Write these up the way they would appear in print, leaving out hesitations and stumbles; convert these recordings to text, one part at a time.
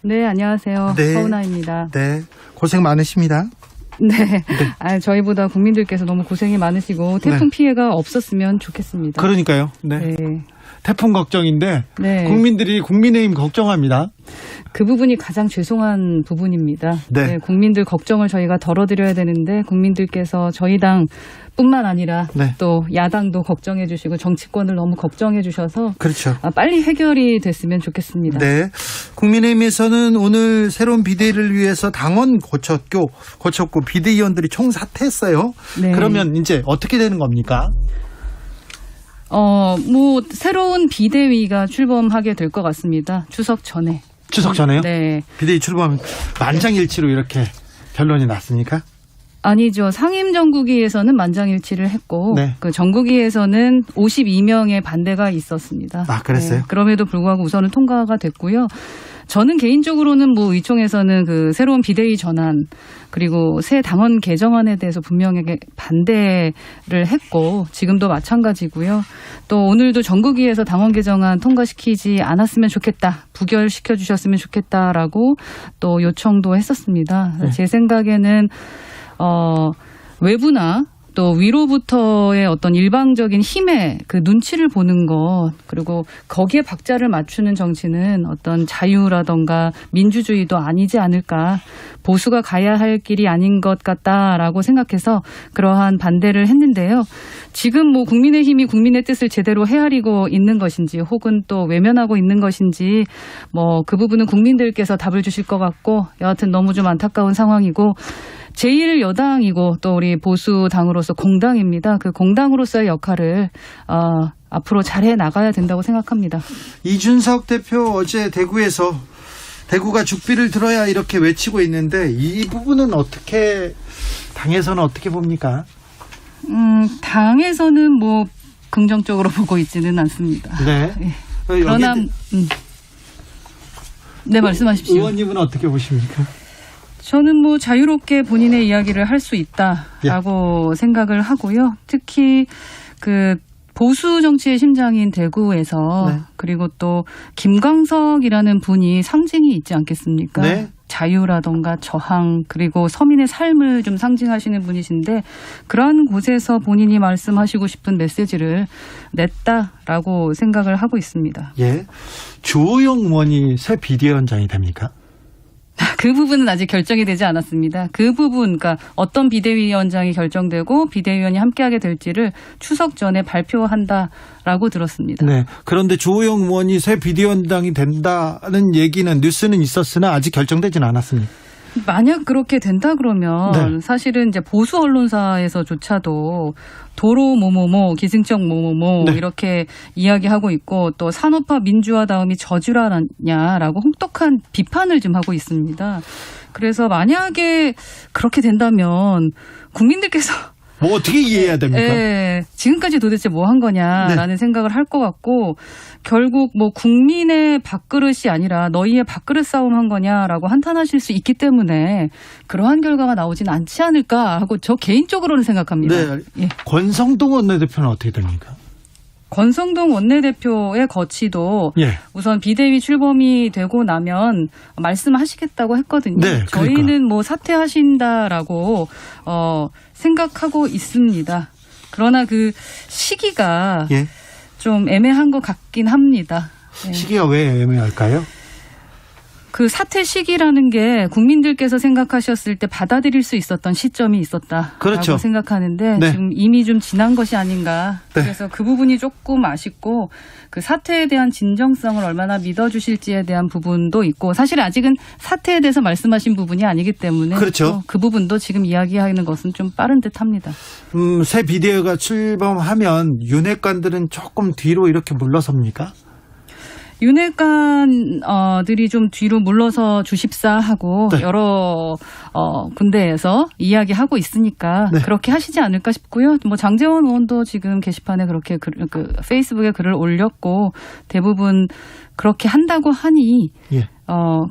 네, 안녕하세요. 네. 서은아입니다. 네, 고생 많으십니다. 네. 저희보다 국민들께서 너무 고생이 많으시고 태풍 피해가 없었으면 좋겠습니다. 그러니까요. 네. 태풍 걱정인데 국민들이 국민의힘 걱정합니다. 그 부분이 가장 죄송한 부분입니다. 네. 국민들 걱정을 저희가 덜어드려야 되는데 국민들께서 저희 당뿐만 아니라 또 야당도 걱정해 주시고 정치권을 너무 걱정해 주셔서 그렇죠. 빨리 해결이 됐으면 좋겠습니다. 네. 국민의힘에서는 오늘 새로운 비대위를 위해서 당원 고쳤고 비대위원들이 총사퇴했어요. 네. 그러면 이제 어떻게 되는 겁니까? 새로운 비대위가 출범하게 될 것 같습니다. 추석 전에. 추석 전에요? 네. 비대위 출범하면 만장일치로 이렇게 결론이 났습니까? 아니죠. 상임정국위에서는 만장일치를 했고 그 정국위에서는 52명의 반대가 있었습니다. 아, 그랬어요? 그럼에도 불구하고 우선은 통과가 됐고요. 저는 개인적으로는 의총에서는 그 새로운 비대위 전환 그리고 새 당원 개정안에 대해서 분명하게 반대를 했고 지금도 마찬가지고요. 또 오늘도 전국위에서 당원 개정안 통과시키지 않았으면 좋겠다. 부결시켜 주셨으면 좋겠다라고 또 요청도 했었습니다. 제 생각에는 외부나 또 위로부터의 어떤 일방적인 힘의 그 눈치를 보는 것 그리고 거기에 박자를 맞추는 정치는 어떤 자유라던가 민주주의도 아니지 않을까 보수가 가야 할 길이 아닌 것 같다라고 생각해서 그러한 반대를 했는데요. 지금 국민의힘이 국민의 뜻을 제대로 헤아리고 있는 것인지 혹은 또 외면하고 있는 것인지 그 부분은 국민들께서 답을 주실 것 같고 여하튼 너무 좀 안타까운 상황이고 제1여당이고 또 우리 보수당으로서 공당입니다. 그 공당으로서의 역할을 앞으로 잘해 나가야 된다고 생각합니다. 이준석 대표 어제 대구가 죽비를 들어야 이렇게 외치고 있는데 이 부분은 당에서는 어떻게 봅니까? 당에서는 긍정적으로 보고 있지는 않습니다. 네. 그러나 네, 말씀하십시오. 의원님은 어떻게 보십니까? 저는 자유롭게 본인의 이야기를 할 수 있다라고 생각을 하고요. 특히 그 보수 정치의 심장인 대구에서 그리고 또 김광석이라는 분이 상징이 있지 않겠습니까? 네. 자유라던가 저항 그리고 서민의 삶을 좀 상징하시는 분이신데 그러한 곳에서 본인이 말씀하시고 싶은 메시지를 냈다라고 생각을 하고 있습니다. 예, 주호영 의원이 새 비대위원장이 됩니까? 그 부분은 아직 결정이 되지 않았습니다. 그 부분, 그러니까 어떤 비대위원장이 결정되고 비대위원이 함께하게 될지를 추석 전에 발표한다라고 들었습니다. 네. 그런데 주호영 의원이 새 비대위원장이 된다는 얘기는 뉴스는 있었으나 아직 결정되지는 않았습니다. 만약 그렇게 된다 그러면 사실은 이제 보수 언론사에서조차도 도로 뭐뭐뭐 기승적 뭐뭐뭐 이렇게 이야기하고 있고 또 산업화 민주화 다음이 저주라냐라고 혹독한 비판을 좀 하고 있습니다. 그래서 만약에 그렇게 된다면 국민들께서 어떻게 이해해야 됩니까? 지금까지 도대체 뭐 한 거냐라는 생각을 할 것 같고 결국 국민의 밥그릇이 아니라 너희의 밥그릇 싸움 한 거냐라고 한탄하실 수 있기 때문에 그러한 결과가 나오진 않지 않을까 하고 저 개인적으로는 생각합니다. 네. 권성동 원내대표는 어떻게 됩니까? 권성동 원내대표의 거취도 우선 비대위 출범이 되고 나면 말씀하시겠다고 했거든요. 네, 저희는 사퇴하신다라고 생각하고 있습니다. 그러나 그 시기가 좀 애매한 것 같긴 합니다. 시기가 왜 애매할까요? 그 사퇴 시기라는 게 국민들께서 생각하셨을 때 받아들일 수 있었던 시점이 있었다라고 생각하는데 지금 이미 좀 지난 것이 아닌가. 그래서 그 부분이 조금 아쉽고 그 사퇴에 대한 진정성을 얼마나 믿어주실지에 대한 부분도 있고 사실 아직은 사퇴에 대해서 말씀하신 부분이 아니기 때문에 그 부분도 지금 이야기하는 것은 좀 빠른 듯합니다. 새 비대위가 출범하면 윤핵관들은 조금 뒤로 이렇게 물러섭니까? 윤핵관들이 좀 뒤로 물러서 주십사하고 여러 군데에서 이야기하고 있으니까 그렇게 하시지 않을까 싶고요. 장제원 의원도 지금 게시판에 그렇게 페이스북에 글을 올렸고 대부분 그렇게 한다고 하니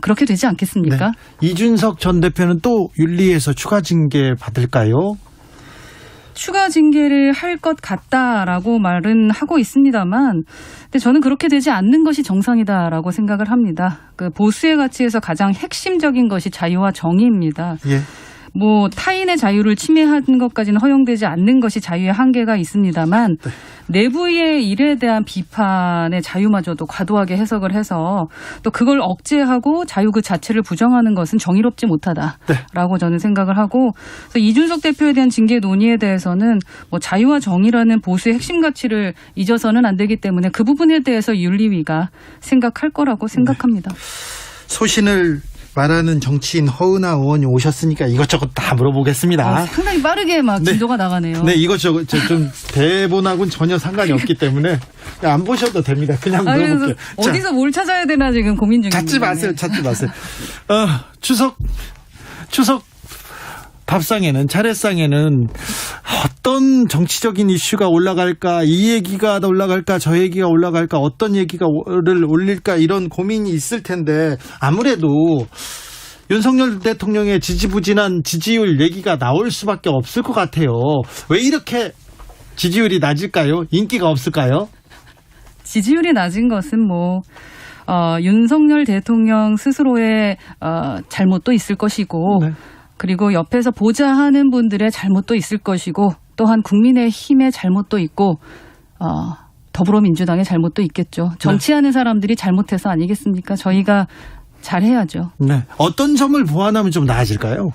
그렇게 되지 않겠습니까? 이준석 전 대표는 또 윤리에서 추가 징계 받을까요? 추가 징계를 할 것 같다라고 말은 하고 있습니다만, 근데 저는 그렇게 되지 않는 것이 정상이다라고 생각을 합니다. 그 보수의 가치에서 가장 핵심적인 것이 자유와 정의입니다. 예. 뭐 타인의 자유를 침해하는 것까지는 허용되지 않는 것이 자유의 한계가 있습니다만 네. 내부의 일에 대한 비판의 자유마저도 과도하게 해석을 해서 또 그걸 억제하고 자유 그 자체를 부정하는 것은 정의롭지 못하다라고 저는 생각을 하고, 그래서 이준석 대표에 대한 징계 논의에 대해서는 뭐 자유와 정의라는 보수의 핵심 가치를 잊어서는 안 되기 때문에 그 부분에 대해서 윤리위가 생각할 거라고 생각합니다. 소신을 말하는 정치인 허은하 의원이 오셨으니까 이것저것 다 물어보겠습니다. 상당히 빠르게 막 진도가 나가네요. 네, 이것저것 좀 대본하고는 전혀 상관이 없기 때문에 안 보셔도 됩니다. 그냥 물어볼게요. 어디서 뭘 찾아야 되나 지금 고민 중입니다. 찾지 마세요. 추석 밥상에는, 차례상에는 어떤 정치적인 이슈가 올라갈까, 이 얘기가 올라갈까, 저 얘기가 올라갈까, 어떤 얘기가 올릴까, 이런 고민이 있을 텐데 아무래도 윤석열 대통령의 지지부진한 지지율 얘기가 나올 수밖에 없을 것 같아요. 왜 이렇게 지지율이 낮을까요? 인기가 없을까요? 지지율이 낮은 것은 윤석열 대통령 스스로의 잘못도 있을 것이고, 네. 그리고 옆에서 보좌하는 분들의 잘못도 있을 것이고, 또한 국민의힘의 잘못도 있고, 더불어민주당의 잘못도 있겠죠. 정치하는 사람들이 잘못해서 아니겠습니까? 저희가 잘해야죠. 네. 어떤 점을 보완하면 좀 나아질까요?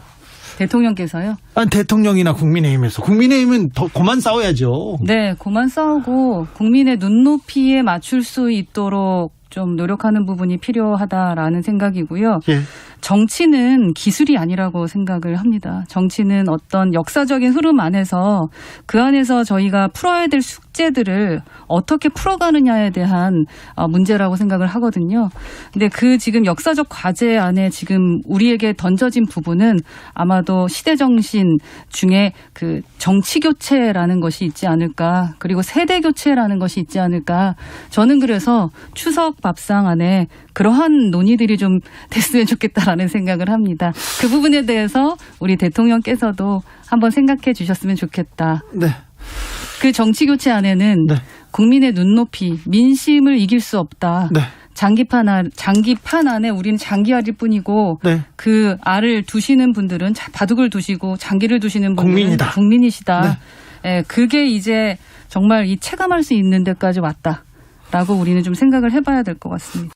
대통령께서요? 대통령이나 국민의힘에서. 국민의힘은 더 그만 싸워야죠. 네, 그만 싸우고 국민의 눈높이에 맞출 수 있도록 좀 노력하는 부분이 필요하다라는 생각이고요. 예. 정치는 기술이 아니라고 생각을 합니다. 정치는 어떤 역사적인 흐름 안에서 그 안에서 저희가 풀어야 될 숙제들을 어떻게 풀어가느냐에 대한 문제라고 생각을 하거든요. 근데 그 지금 역사적 과제 안에 지금 우리에게 던져진 부분은 아마도 시대정신 중에 그 정치교체라는 것이 있지 않을까, 그리고 세대교체라는 것이 있지 않을까. 저는 그래서 추석 밥상 안에 그러한 논의들이 좀 됐으면 좋겠다라는 생각을 합니다. 그 부분에 대해서 우리 대통령께서도 한번 생각해 주셨으면 좋겠다. 네. 그 정치교체 안에는 네. 국민의 눈높이, 민심을 이길 수 없다. 네. 장기판 안에 우리는 장기알일 뿐이고 네. 그 알을 두시는 분들은 바둑을 두시고 장기를 두시는 분들은 국민이시다. 네. 네, 그게 이제 정말 이 체감할 수 있는 데까지 왔다라고 우리는 좀 생각을 해봐야 될 것 같습니다.